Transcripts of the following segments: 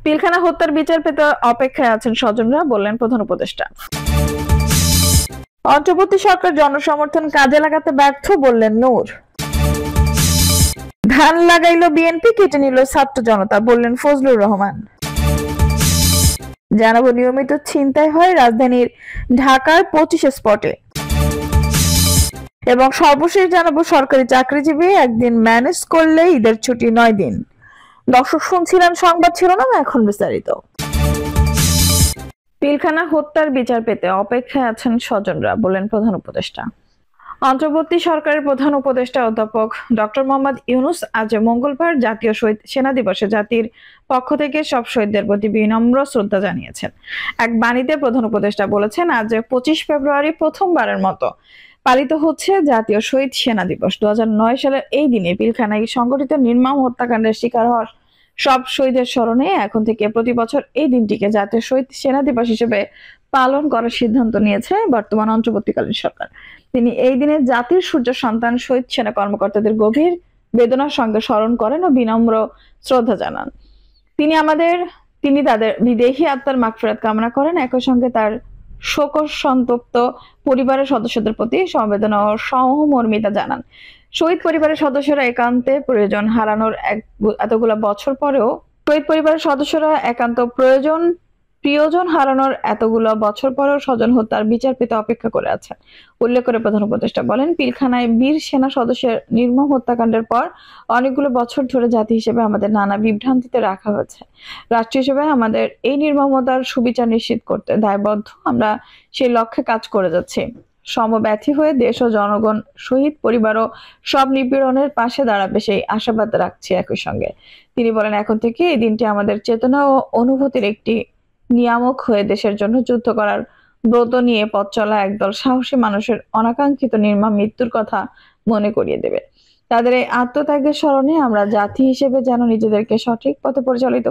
পিলখানা হত্যার বিচার পেতে অপেক্ষায় আছেন স্বজনরা, বললেন প্রধান উপদেষ্টা। অন্তর্বর্তী সরকার জনসমর্থন কাজে লাগাতে ব্যর্থ, বললেন নূর। ধান লাগাইলো বিএনপি, কেটে নিল ছাত্র জনতা, বললেন ফজলুর রহমান। জানাবো নিয়মিত ছিনতাই হয় রাজধানীর ঢাকার 25 স্পটে। এবং সর্বশেষ জানাবো সরকারি চাকরিজীবী একদিন ম্যানেজ করলে ঈদের ছুটি 9 দিন। দর্শক শুনছিলেন সংবাদ শিরোনাম, এখন বিস্তারিত। পিলখানা হত্যার বিচার পেতে অপেক্ষায় আছেন স্বজনরা, বললেন প্রধান উপদেষ্টা। অন্তর্বর্তী সরকারের প্রধান উপদেষ্টা অধ্যাপক ডক্টর মোহাম্মদ ইউনূস আজ মঙ্গলবার জাতীয় শহীদ সেনা দিবসে জাতির পক্ষ থেকে সব শহীদদের প্রতি বিনম্র শ্রদ্ধা জানিয়েছেন। এক বাণীতে প্রধান উপদেষ্টা বলেছেন, আজ 25 ফেব্রুয়ারি প্রথমবারের মতো পালিত হচ্ছে জাতীয় শহীদ সেনা দিবস। 2009 সালের এই দিনে পিলখানায় সংঘটিত নির্মম হত্যাকাণ্ডের শিকার হওয়া সব শহীদের স্মরণে এখন থেকে প্রতি বছর এই দিনটিকে জাতীয় শহীদ সেনা দিবস হিসেবে পালন করার সিদ্ধান্ত নিয়েছে বর্তমান অন্তর্বর্তীকালীন সরকার। তিনি এই দিনে জাতির সূর্য সন্তান শহীদ সেনা কর্মকর্তাদের গভীর বেদনার সঙ্গে স্মরণ করেন ও বিনম্র শ্রদ্ধা জানান। তিনি তাদের বিদেহী আত্মার মাগফিরাত কামনা করেন। একই সঙ্গে তার শোক সন্তপ্ত পরিবারের সদস্যদের প্রতি সমবেদনা ও সহমর্মিতা জানান। শহীদ পরিবারের সদস্যরা একান্তে প্রয়োজন হারানোর এতগুলো বছর পরেও প্রিয়জন হারানোর এতগুলো বছর পরেও স্বজন হত্যার বিচার পেতে অপেক্ষা করে আছেন। উল্লেখ করে প্রধান উপদেষ্টা বলেন, পিলখানায় বীর সেনা সদস্যের নির্মম হত্যাকাণ্ডের পর অনেকগুলো বছর ধরে জাতি হিসেবে আমাদের নানা বিভ্রান্তিতে রাখা হয়েছে। রাষ্ট্র হিসেবে আমাদের এই নির্মমতার সুবিচার নিশ্চিত করতে দায়বদ্ধ। আমরা সেই লক্ষ্যে কাজ করে যাচ্ছি। সমব্যথী হয়ে দেশ ও জনগণ শহীদ পরিবার ও সব নিপীড়নের পাশে দাঁড়াবে সেই আশাবাদ রাখছি। একই সঙ্গে তিনি বলেন, এখন থেকে এই দিনটি আমাদের চেতনা ও অনুভূতির একটি নিয়ামক হয়ে দেশের জন্য যুদ্ধ করার ব্রত নিয়ে পথ চলা একদল সাহসী মানুষের অনাকাঙ্ক্ষিত নির্মম মৃত্যুর কথা মনে করিয়ে দেবে। তাদের এই আত্মত্যাগের স্মরণে আমরা জাতি হিসেবে যেন নিজেদের সঠিক পথে পরিচালিত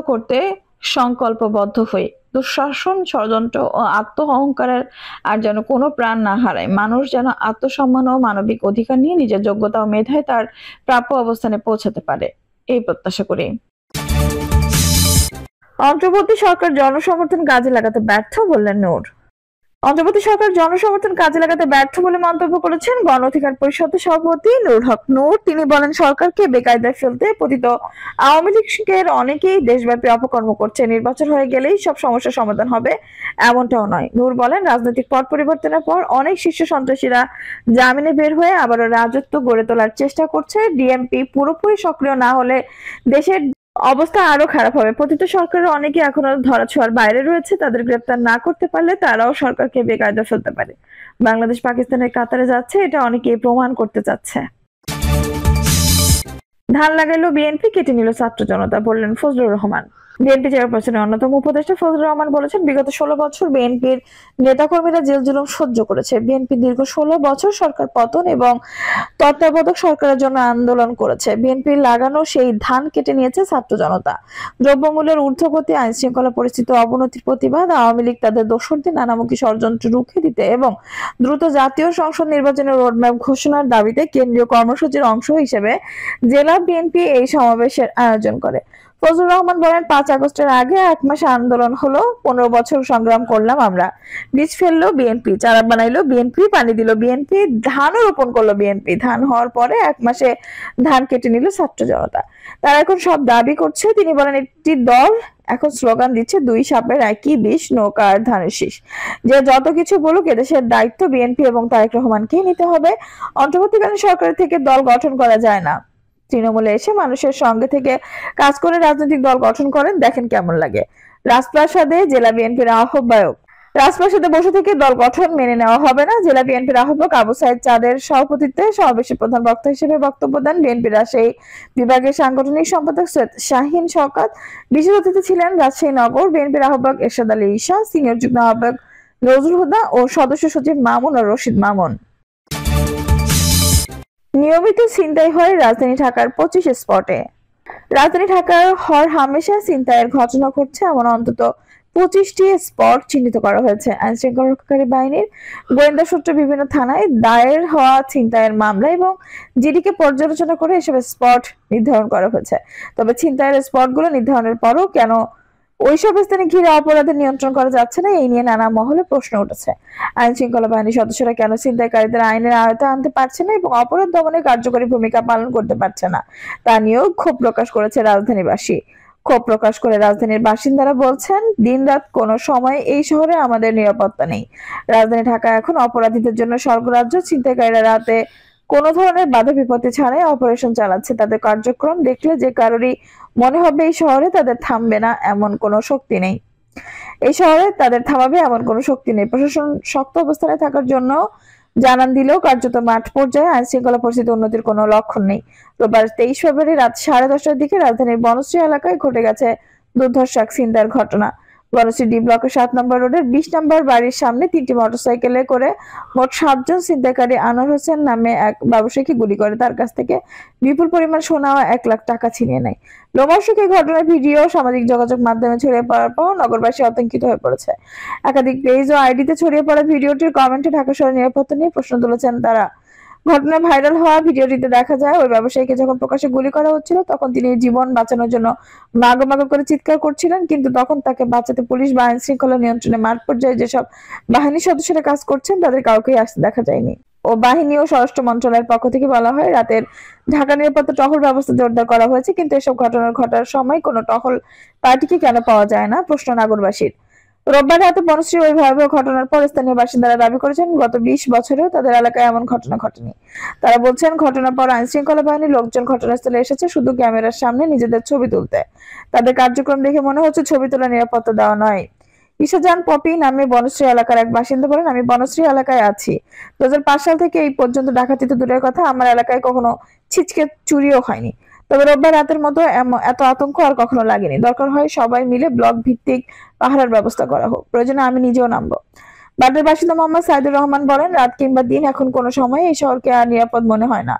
করতে সংকল্পবদ্ধ হই। দুঃশাসন, ষড়যন্ত্র ও আত্ম অহংকারের আর যেন কোনো প্রাণ না হারায়। মানুষ যেন আত্মসম্মান ও মানবিক অধিকার নিয়ে নিজের যোগ্যতা ও মেধায় তার প্রাপ্য অবস্থানে পৌঁছাতে পারে, এই প্রত্যাশা করি। অন্তর্বর্তী সরকার জনসমর্থন কাজে লাগাতে ব্যর্থ, বললেন নূর। অন্তর্বর্তী সরকার জনসমর্থন কাজে লাগাতে ব্যর্থ বলে মন্তব্য করেছেন গণ অধিকার পরিষদের সভাপতি নূর হক নূর। তিনি বলেন, সরকারকে বেকায়দায় ফেলতে পতিত আওয়ামী লীগের অনেকেই দেশব্যাপী অপকর্ম করছে। নির্বাচন হয়ে গেলেই সব সমস্যার সমাধান হবে, এমনটাও নয়। নূর বলেন, রাজনৈতিক পট পরিবর্তনের পর অনেক শীর্ষ সন্ত্রাসীরা জামিনে বের হয়ে আবারও রাজত্ব গড়ে তোলার চেষ্টা করছে। ডিএমপি পুরোপুরি সক্রিয় না হলে দেশের অবস্থা আরো খারাপ হবে। পতিত সরকারের অনেকে এখনো ধরাছোঁয়ার বাইরে রয়েছে। তাদের গ্রেপ্তার না করতে পারলে তারাও সরকারকে বেকায়দা ফেলতে পারে। বাংলাদেশ পাকিস্তানের কাতারে যাচ্ছে, এটা অনেকেই প্রমাণ করতে চাচ্ছে। ধান লাগাইলো বিএনপি, কেটে নিল ছাত্র জনতা, বললেন ফজলুর রহমান। বিএনপি চেয়ারপারসনের অন্যতম উপদেষ্টা ফজলুর রহমান বলেছেন, বিগত 16 বছর বিএনপির নেতাকর্মীরা জেল জুলুম সহ্য করেছে। বিএনপি দীর্ঘ 16 বছর সরকার পতন এবং তত্ত্বাবধায়ক সরকারের জন্য আন্দোলন করেছে। বিএনপি লাগানো সেই ধান কেটে নিয়েছে ছাত্র জনতা। দ্রব্যমূল্যের ঊর্ধ্বগতি, আইন শৃঙ্খলা পরিস্থিতি অবনতির প্রতিবাদ, আওয়ামী লীগ তাদের দোসরদের নানামুখী ষড়যন্ত্র রুখে দিতে এবং দ্রুত জাতীয় সংসদ নির্বাচনের রোডম্যাপ ঘোষণার দাবিতে কেন্দ্রীয় কর্মসূচির অংশ হিসেবে জেলা বিএনপি এই সমাবেশের আয়োজন করে। ফজলুর রহমান বলেন, 5 আগস্টের আগে 1 মাস আন্দোলন হলো, 15 বছর সংগ্রাম করলাম আমরা। বীজ ফেললো বিএনপি, চারা বানাইলো বিএনপি, পানি দিল বিএনপি, ধানও রোপণ করলো বিএনপি। ধান হওয়ার পরে 1 মাসে ধান কেটে নিল ছাত্র জনতা। তারা এখন সব দাবি করছে। তিনি বলেন, একটি দল এখন স্লোগান দিচ্ছে, 2 সাপের একই বিষ, নৌকা আর ধানের শীষ। যে যত কিছু বলুক, এদেশের দায়িত্ব বিএনপি এবং তারেক রহমানকেই নিতে হবে। অন্তর্বর্তীকালীন সরকার থেকে দল গঠন করা যায় না। তৃণমূলে এসে মানুষের সঙ্গে থেকে কাজ করে রাজনৈতিক দল গঠন করেন, দেখেন কেমন লাগে। রাজপ্রাসাদে জেলা বিএনপির আহ্বায়ক, রাজপ্রাসাদে বসে থেকে দল গঠন মেনে নেওয়া হবে না। জেলা বিএনপির আহ্বায়ক আবু সাইদ চাঁদের সভাপতিত্বে সমাবেশে প্রধান বক্তা হিসেবে বক্তব্য দেন বিএনপির রাজশাহী বিভাগের সাংগঠনিক সম্পাদক সৈয়দ শাহীন শওকত। বিশেষ অতিথি ছিলেন রাজশাহী নগর বিএনপির আহ্বায়ক এরশাদ আলী ঈশা, সিনিয়র যুগ্ম আহ্বায়ক নজরুল হুদা ও সদস্য সচিব মামুন ও রশিদ মামুন। নিয়মিত ছিনতাই হয় রাজধানী ঢাকার 25 স্পটে। রাজধানী ঢাকার হর হামেশা ছিনতাইয়ের ঘটনা ঘটছে, এমন অন্তত 25টি স্পট চিহ্নিত করা হয়েছে। আইন শৃঙ্খলা রক্ষাকারী বাহিনীর গোয়েন্দা সূত্রে বিভিন্ন থানায় দায়ের হওয়া ছিনতাইয়ের মামলা এবং জিডিকে পর্যালোচনা করে এসব স্পট নির্ধারণ করা হয়েছে। তবে ছিনতাইয়ের স্পটগুলো নির্ধারণের পরও কেন ওইসব স্থানে ঘিরে অপরাধের নিয়ন্ত্রণ করা যাচ্ছে না, এই নিয়ে নানা মহলে প্রশ্ন উঠেছে। আইন শৃঙ্খলা বাহিনীর সদস্যরা কেন ছিনতাইকারীদের আইনের আওতায় আনতে পারছে না এবং অপরাধ দমনে কার্যকরী ভূমিকা পালন করতে পারছে না, তা নিয়েও ক্ষোভ প্রকাশ করেছে রাজধানীবাসী। ক্ষোভ প্রকাশ করে রাজধানীর বাসিন্দারা বলছেন, দিনরাত কোনো সময় এই শহরে আমাদের নিরাপত্তা নেই। রাজধানী ঢাকা এখন অপরাধীদের জন্য স্বর্গরাজ্য। ছিনতাইকারীরা রাতে কোনো ধরনের বাধা বিপত্তি ছাড়াই অপারেশন চালাচ্ছে। তাদের কার্যক্রম দেখলে যে কারোরই মনে হবে এই শহরে তাদের থামবে না এমন কোনো শক্তি নেই। এই শহরে তাদের থামাবে এমন কোনো শক্তি নেই। প্রশাসন শক্ত অবস্থানে থাকার জন্য জানান দিলেও কার্যত মাঠ পর্যায়ে আইন শৃঙ্খলা পরিস্থিতি উন্নতির কোনো লক্ষণ নেই। রোববার 23 ফেব্রুয়ারি রাত 10:30টার দিকে রাজধানীর বনশ্রী এলাকায় ঘটে গেছে দুর্ধর্ষ এক ছিনতাইয়ের ঘটনা। বনশ্রী ডি ব্লকের 7 নম্বর রোডের 20 নম্বর বাড়ির সামনে 3টি মোটরসাইকেলে করে মোট 7 জন ছিনতাইকারী আনোয়ার হোসেন নামে এক ব্যবসায়ীকে গুলি করে তার কাছ থেকে বিপুল পরিমাণ সোনা ও 1 লাখ টাকা ছিনিয়ে নেয়। লোমহর্ষক এই ঘটনার ভিডিও সামাজিক যোগাযোগ মাধ্যমে ছড়িয়ে পড়ার পর নগরবাসী আতঙ্কিত হয়ে পড়েছে। একাধিক পেজ ও আইডিতে ছড়িয়ে পড়া ভিডিওটির কমেন্টে ঢাকা শহরের নিরাপত্তা নিয়ে প্রশ্ন তুলেছেন তারা। ঘটনায় ভাইরাল হওয়া ভিডিওটিতে দেখা যায় ওই ব্যবসায়ীকে যখন প্রকাশ্যে গুলি করা হচ্ছিল তখন তিনি জীবন বাঁচানোর জন্য মাগো মাগো করে চিৎকার করছিলেন, কিন্তু তখন তাকে বাঁচাতে পুলিশ বা আইন শৃঙ্খলা নিয়ন্ত্রণে মাঠ পর্যায়ে যেসব বাহিনীর সদস্যরা কাজ করছেন তাদের কাউকেই আসতে দেখা যায়নি। ও বাহিনী ও স্বরাষ্ট্র মন্ত্রণালয়ের পক্ষ থেকে বলা হয়, রাতের ঢাকা নিরাপত্তা টহল ব্যবস্থা জোরদার করা হয়েছে, কিন্তু এসব ঘটার সময় কোনো টহল পার্টিকে কেন পাওয়া যায় না, প্রশ্ন নাগরবাসীর। রোববার রাতে বনশ্রী ওই ভয়াবহ ঘটনার পর স্থানীয় বাসিন্দারা দাবি করেছেন গত 20 বছরেও তাদের এলাকায় এমন ঘটনা ঘটেনি। তারা বলছেন ঘটনার পর আইন শৃঙ্খলা বাহিনীর লোকজন ঘটনাস্থলে এসেছে শুধু ক্যামেরার সামনে নিজেদের ছবি তুলতে। তাদের কার্যক্রম দেখে মনে হচ্ছে ছবি তোলা নিরাপত্তা দেওয়া নয়। ইশাজান পপি নামে বনশ্রী এলাকার এক বাসিন্দা বলেন, আমি বনশ্রী এলাকায় আছি। 2005 সাল থেকে এই পর্যন্ত ডাকাতি তো দূরের কথা, আমার এলাকায় কখনো ছিচকে চুরিও হয়নি। তবে রোববার রাতের মতো এত আতঙ্ক আর কখনো লাগেনি। দরকার হয় সবাই মিলে ব্লক ভিত্তিক পাহারার ব্যবস্থা করা হোক, প্রয়োজনে আমি নিজেও নামবো। বাড্ডার বাসিন্দা মোহাম্মদ সাইদুর রহমান বলেন, রাত কিংবা দিন এখন কোনো সময় এই শহরকে আর নিরাপদ মনে হয় না।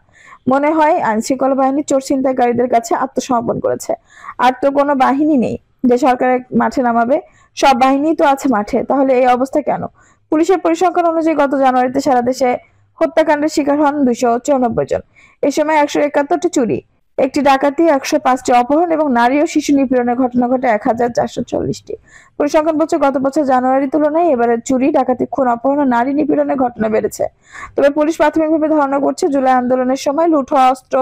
মনে হয় আইন শৃঙ্খলা বাহিনী চোর ছিনতাইকারীদের কাছে আত্মসমর্পণ করেছে। আর তো কোনো বাহিনী নেই যে সরকারের মাঠে নামাবে, সব বাহিনী তো আছে মাঠে, তাহলে এই অবস্থা কেন? পুলিশের পরিসংখ্যান অনুযায়ী গত জানুয়ারিতে সারা দেশে হত্যাকাণ্ডের শিকার হন 294 জন। এই সময় 171টি চুরি, একটি ডাকাতি, 105টি অপহরণ এবং নারী ও শিশু নিপীড়নের ঘটনা ঘটে 1440টি। পরিসংখ্যান বলছে গত বছর জানুয়ারির তুলনায় এবারে চুরি, ডাকাতি, খুন, অপহরণ ও নারী নিপীড়নের ঘটনা বেড়েছে। তবে পুলিশ প্রাথমিকভাবে ধারণা করছে জুলাই আন্দোলনের সময় লুট হওয়া অস্ত্র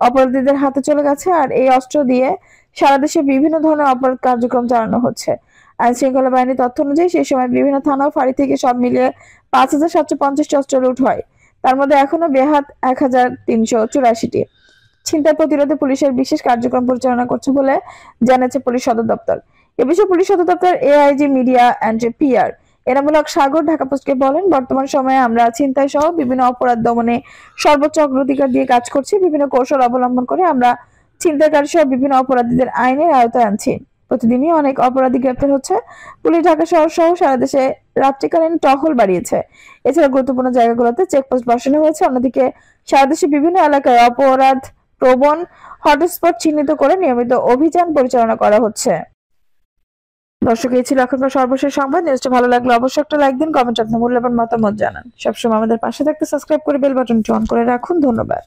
অপরাধীদের হাতে চলে গেছে আর এই অস্ত্র দিয়ে সারা দেশে বিভিন্ন ধরনের অপরাধ কার্যক্রম চালানো হচ্ছে। আইন শৃঙ্খলা বাহিনীর তথ্য অনুযায়ী সেই সময় বিভিন্ন থানা ও ফাঁড়ি থেকে সব মিলিয়ে 5750টি অস্ত্র লুট হয়। তার মধ্যে এখনো বেহাত 1384টি। ছিনতাই প্রতিরোধে পুলিশের বিশেষ কার্যক্রম পরিচালনা করছে বলে জানিয়েছে পুলিশ সদর দপ্তর। এ বিষয়ে পুলিশ সদর দপ্তর AIG media and PR Enamul Haque Sagar Dhaka পোস্টকে বলেন, বর্তমান সময়ে আমরা ছিনতাই সহ বিভিন্ন অপরাধ দমনে সর্বোচ্চ অগ্রাধিকার দিয়ে কাজ করছি। বিভিন্ন কৌশল অবলম্বন করে আমরা ছিনতাইকারী সহ বিভিন্ন অপরাধীদের আইনের আওতায় আনছি। প্রতিদিনই অনেক অপরাধী গ্রেপ্তার হচ্ছে। পুলিশ ঢাকা শহর সহ সারা দেশে রাত্রিকালীন টহল বাড়িয়েছে। এছাড়া গুরুত্বপূর্ণ জায়গাগুলোতে চেকপোস্ট বসানো হয়েছে। অন্যদিকে সারা দেশে বিভিন্ন এলাকায় অপরাধ প্রবণ হটস্পট চিহ্নিত করে নিয়মিত অভিযান পরিচালনা করা হচ্ছে। দর্শক, এই ছিল এখনকার সর্বশেষ সংবাদ। নিউজটা ভালো লাগলে অবশ্যই একটা লাইক দিন, কমেন্ট আপনার মূল্যবান মতামত জানান। সবসময় আমাদের পাশে থাকতে সাবস্ক্রাইব করে বেল বাটনটি অন করে রাখুন। ধন্যবাদ।